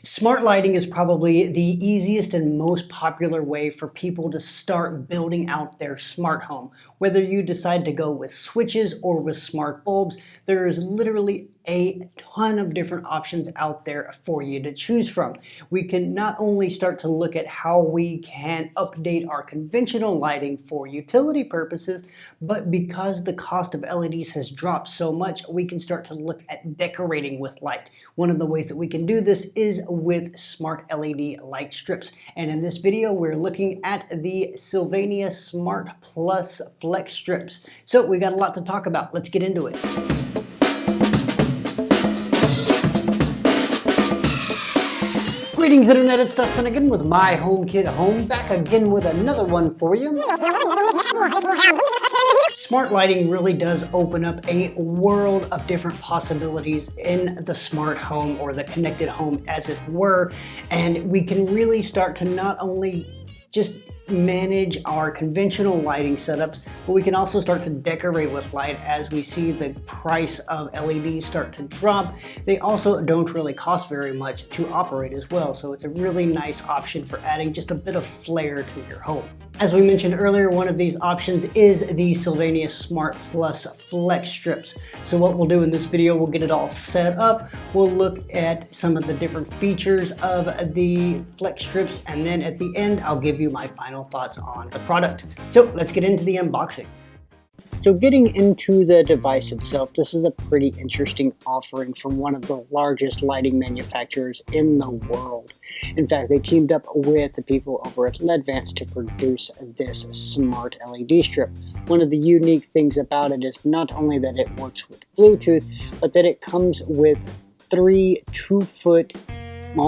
Smart lighting is probably the easiest and most popular way for people to start building out their smart home. Whether you decide to go with switches or with smart bulbs, there is literally a ton of different options out there for you to choose from. We can not only start to look at how we can update our conventional lighting for utility purposes, but because the cost of LEDs has dropped so much, we can start to look at decorating with light. One of the ways that we can do this is with smart LED light strips. And in this video, we're looking at the Sylvania Smart Plus Flex strips. So we got a lot to talk about. Let's get into it. Greetings Internet, it's Dustin again with my HomeKit Home, back again with another one for you. Smart lighting really does open up a world of different possibilities in the smart home, or the connected home as it were, and we can really start to not only just manage our conventional lighting setups, but we can also start to decorate with light as we see the price of LEDs start to drop. They also don't really cost very much to operate as well, so it's a really nice option for adding just a bit of flair to your home. As we mentioned earlier, one of these options is the Sylvania Smart Plus Flex strips. So what we'll do in this video, we'll get it all set up, we'll look at some of the different features of the Flex strips, and then at the end I'll give you my final thoughts on the product. So let's get into the unboxing. So getting into the device itself, this is a pretty interesting offering from one of the largest lighting manufacturers in the world. In fact, they teamed up with the people over at Advance to produce this smart LED strip. One of the unique things about it is not only that it works with Bluetooth, but that it comes with 3 2-foot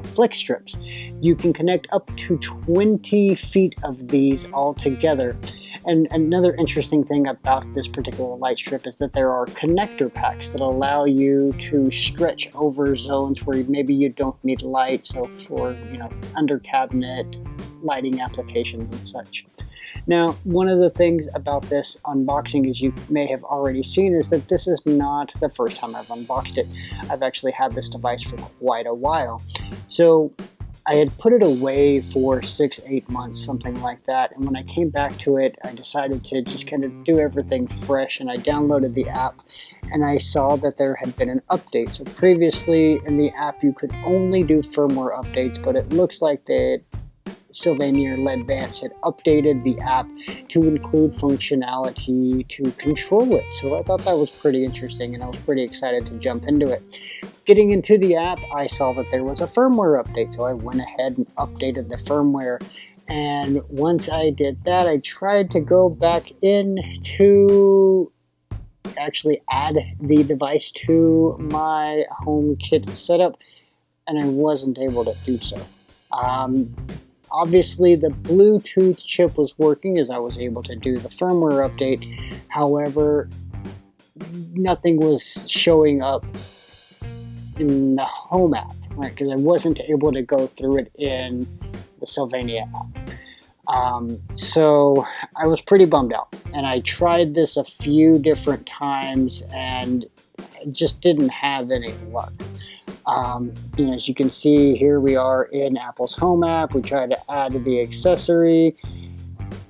flex strips. You can connect up to 20 feet of these all together. And another interesting thing about this particular light strip is that there are connector packs that allow you to stretch over zones where maybe you don't need light, so for under cabinet lighting applications and such. Now, one of the things about this unboxing, as you may have already seen, is that this is not the first time I've unboxed it. I've actually had this device for quite a while. So I had put it away for 6-8 months, something like that, and when I came back to it, I decided to just kind of do everything fresh, and I downloaded the app, and I saw that there had been an update. So previously in the app you could only do firmware updates, but it looks like that Sylvania or Advance had updated the app to include functionality to control it. So I thought that was pretty interesting, and I was pretty excited to jump into it. Getting into the app, I saw that there was a firmware update, so I went ahead and updated the firmware. And once I did that, I tried to go back in to actually add the device to my HomeKit setup, and I wasn't able to do so. Obviously, the Bluetooth chip was working as I was able to do the firmware update. However, nothing was showing up in the Home app, right? Because I wasn't able to go through it in the Sylvania app. So I was pretty bummed out. And I tried this a few different times and just didn't have any luck. As you can see, here we are in Apple's Home app. We try to add the accessory.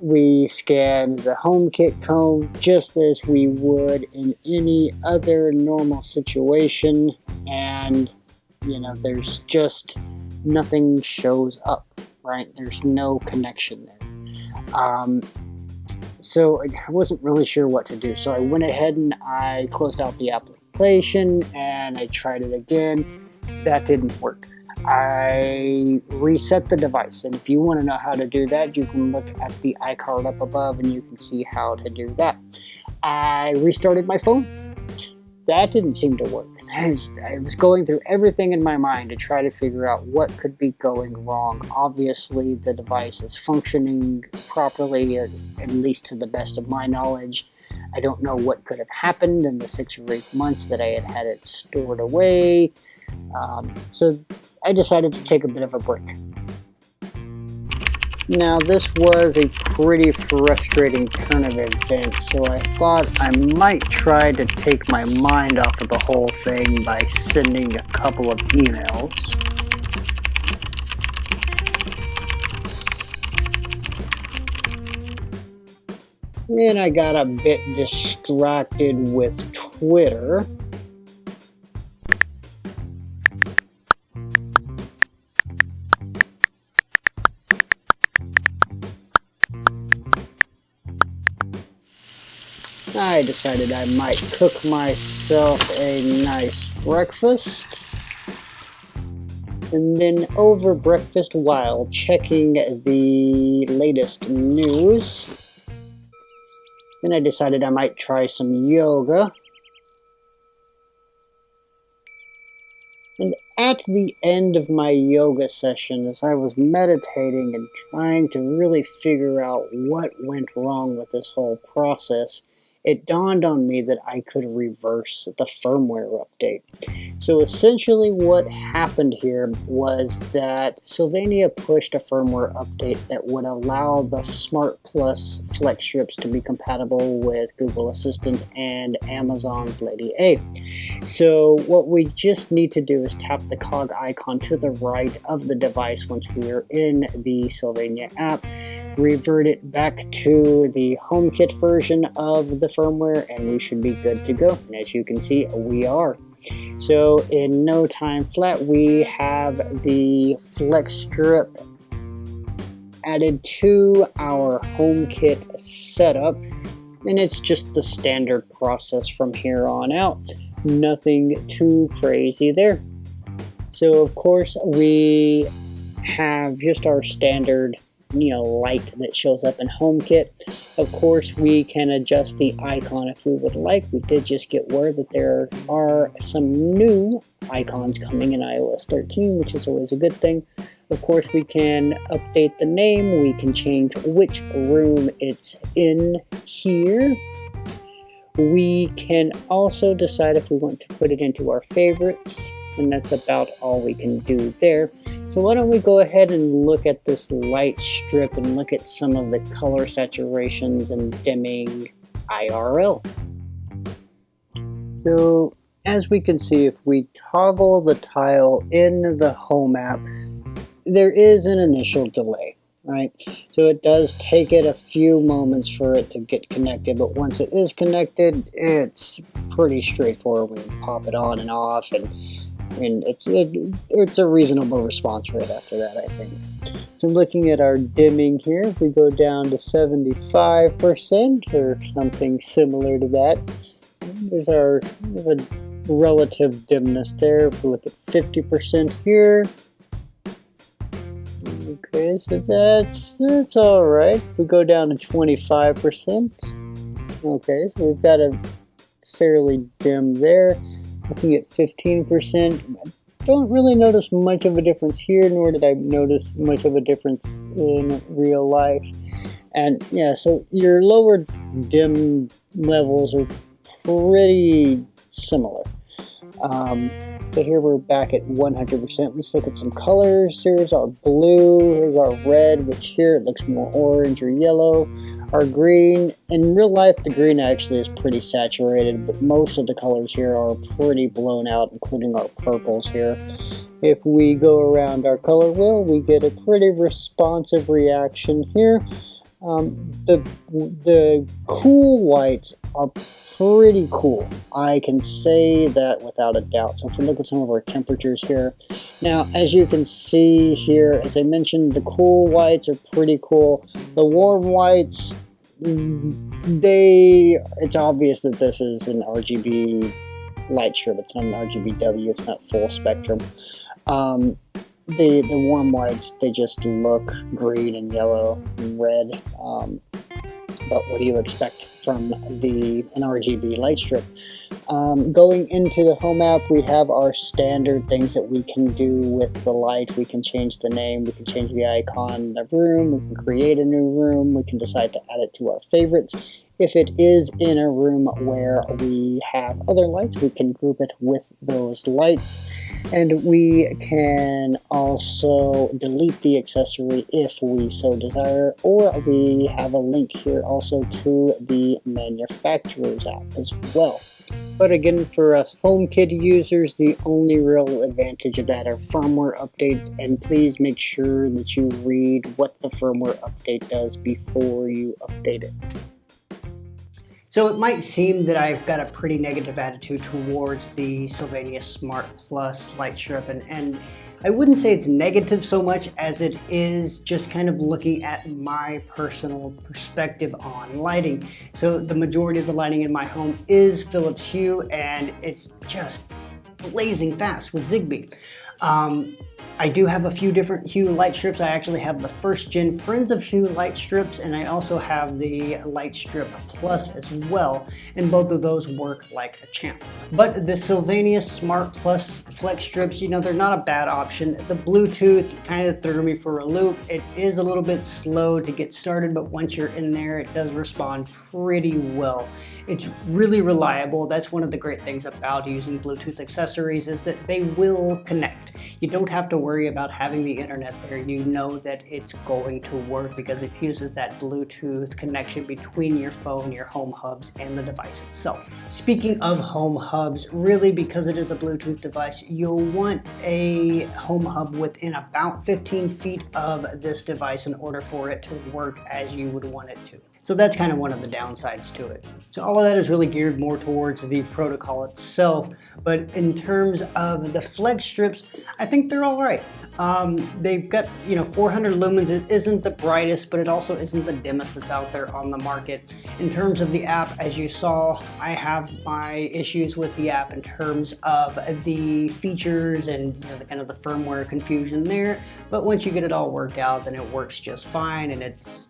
We scan the HomeKit code just as we would in any other normal situation, and there's just nothing shows up, right? There's no connection there. So I wasn't really sure what to do. So I went ahead and I closed out the application and I tried it again. That didn't work. I reset the device, and if you want to know how to do that, you can look at the iCard up above and you can see how to do that. I restarted my phone. That didn't seem to work. I was going through everything in my mind to try to figure out what could be going wrong. Obviously, the device is functioning properly, or at least to the best of my knowledge. I don't know what could have happened in the 6 or 8 months that I had it stored away. So I decided to take a bit of a break. Now, this was a pretty frustrating turn of events, so I thought I might try to take my mind off of the whole thing by sending a couple of emails. Then I got a bit distracted with Twitter. I decided I might cook myself a nice breakfast. And then over breakfast, while checking the latest news, then I decided I might try some yoga. And at the end of my yoga session, as I was meditating and trying to really figure out what went wrong with this whole process, it dawned on me that I could reverse the firmware update. So essentially what happened here was that Sylvania pushed a firmware update that would allow the Smart Plus Flex strips to be compatible with Google Assistant and Amazon's Lady A. So what we just need to do is tap the cog icon to the right of the device once we are in the Sylvania app, revert it back to the HomeKit version of the firmware, and we should be good to go. And as you can see, we are. So in no time flat, we have the Flex strip added to our HomeKit setup, and it's just the standard process from here on out. Nothing too crazy there. So of course we have just our standard light that shows up in HomeKit. Of course, we can adjust the icon if we would like. We did just get word that there are some new icons coming in iOS 13, which is always a good thing. Of course, we can update the name. We can change which room it's in here. We can also decide if we want to put it into our favorites, and that's about all we can do there. So why don't we go ahead and look at this light strip and look at some of the color saturations and dimming IRL. So as we can see, if we toggle the tile in the Home app, there is an initial delay, right? So it does take it a few moments for it to get connected, but once it is connected, it's pretty straightforward when you pop it on and off, and it's a reasonable response rate after that, I think. So looking at our dimming here, if we go down to 75% or something similar to that, there's a relative dimness there. If we look at 50% here, okay, so that's all right. If we go down to 25%, okay, so we've got a fairly dim there. Looking at 15%, I don't really notice much of a difference here, nor did I notice much of a difference in real life. And yeah, so your lower dim levels are pretty similar. So here we're back at 100%. Let's look at some colors. Here's our blue, here's our red, which here it looks more orange or yellow. Our green, in real life the green actually is pretty saturated, but most of the colors here are pretty blown out, including our purples here. If we go around our color wheel, we get a pretty responsive reaction here. The cool whites are pretty cool. I can say that without a doubt. So if we look at some of our temperatures here. Now, as you can see here, as I mentioned, the cool whites are pretty cool. The warm whites, it's obvious that this is an RGB light strip. It's not an RGBW. It's not full spectrum. The warm whites, they just look green and yellow and red. But what do you expect from an RGB light strip? Going into the Home app, we have our standard things that we can do with the light. We can change the name, we can change the icon in the room, we can create a new room, we can decide to add it to our favorites. If it is in a room where we have other lights, we can group it with those lights. And we can also delete the accessory if we so desire, or we have a link here also to the manufacturer's app as well. But again, for us HomeKit users, the only real advantage of that are firmware updates, and please make sure that you read what the firmware update does before you update it. So it might seem that I've got a pretty negative attitude towards the Sylvania Smart Plus light strip, and I wouldn't say it's negative so much as it is just kind of looking at my personal perspective on lighting. So the majority of the lighting in my home is Philips Hue, and it's just blazing fast with Zigbee. I do have a few different Hue light strips. I actually have the first gen Friends of Hue light strips, and I also have the Light Strip Plus as well, and both of those work like a champ. But the Sylvania Smart Plus flex strips, you know, they're not a bad option. The Bluetooth kind of threw me for a loop. It is a little bit slow to get started, but once you're in there, it does respond pretty well. It's really reliable. That's one of the great things about using Bluetooth accessories, is that they will connect. You don't have to worry about having the internet there. You know that it's going to work because it uses that Bluetooth connection between your phone, your home hubs, and the device itself. Speaking of home hubs, really, because it is a Bluetooth device, you'll want a home hub within about 15 feet of this device in order for it to work as you would want it to. So that's kind of one of the downsides to it. So all of that is really geared more towards the protocol itself. But in terms of the flex strips, I think they're all right. They've got, 400 lumens. It isn't the brightest, but it also isn't the dimmest that's out there on the market. In terms of the app, as you saw, I have my issues with the app in terms of the features and the kind of the firmware confusion there. But once you get it all worked out, then it works just fine, and it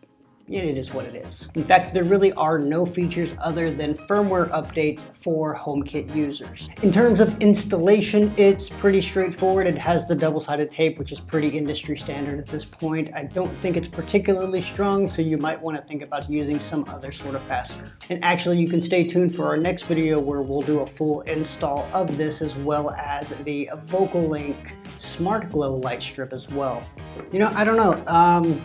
is what it is. In fact, there really are no features other than firmware updates for HomeKit users. In terms of installation, it's pretty straightforward. It has the double-sided tape, which is pretty industry standard at this point. I don't think it's particularly strong, so you might want to think about using some other sort of fastener. And actually, you can stay tuned for our next video where we'll do a full install of this, as well as the VocalLink Smart Glow light strip as well. I don't know.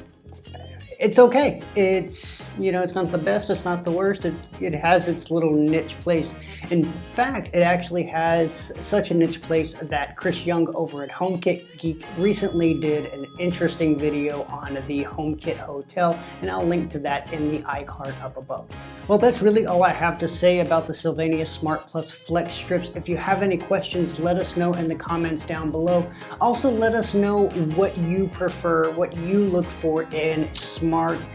It's okay. It's not the best, it's not the worst. It has its little niche place. In fact, it actually has such a niche place that Chris Young over at HomeKit Geek recently did an interesting video on the HomeKit Hotel, and I'll link to that in the iCard up above. Well, that's really all I have to say about the Sylvania Smart Plus Flex strips. If you have any questions, let us know in the comments down below. Also, let us know what you prefer, what you look for in smart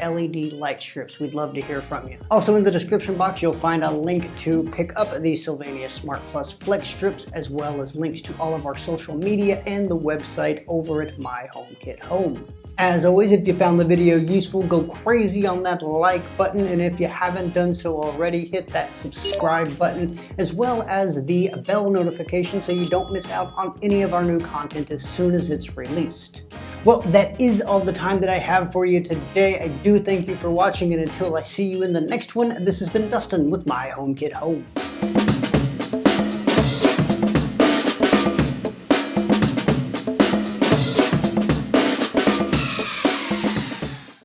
LED light strips. We'd love to hear from you. Also, in the description box, you'll find a link to pick up the Sylvania Smart Plus Flex strips, as well as links to all of our social media and the website over at My HomeKit Home. As always, if you found the video useful, go crazy on that like button, and if you haven't done so already, hit that subscribe button, as well as the bell notification so you don't miss out on any of our new content as soon as it's released. Well, that is all the time that I have for you today. I do thank you for watching, and until I see you in the next one, this has been Dustin with My HomeKit Home.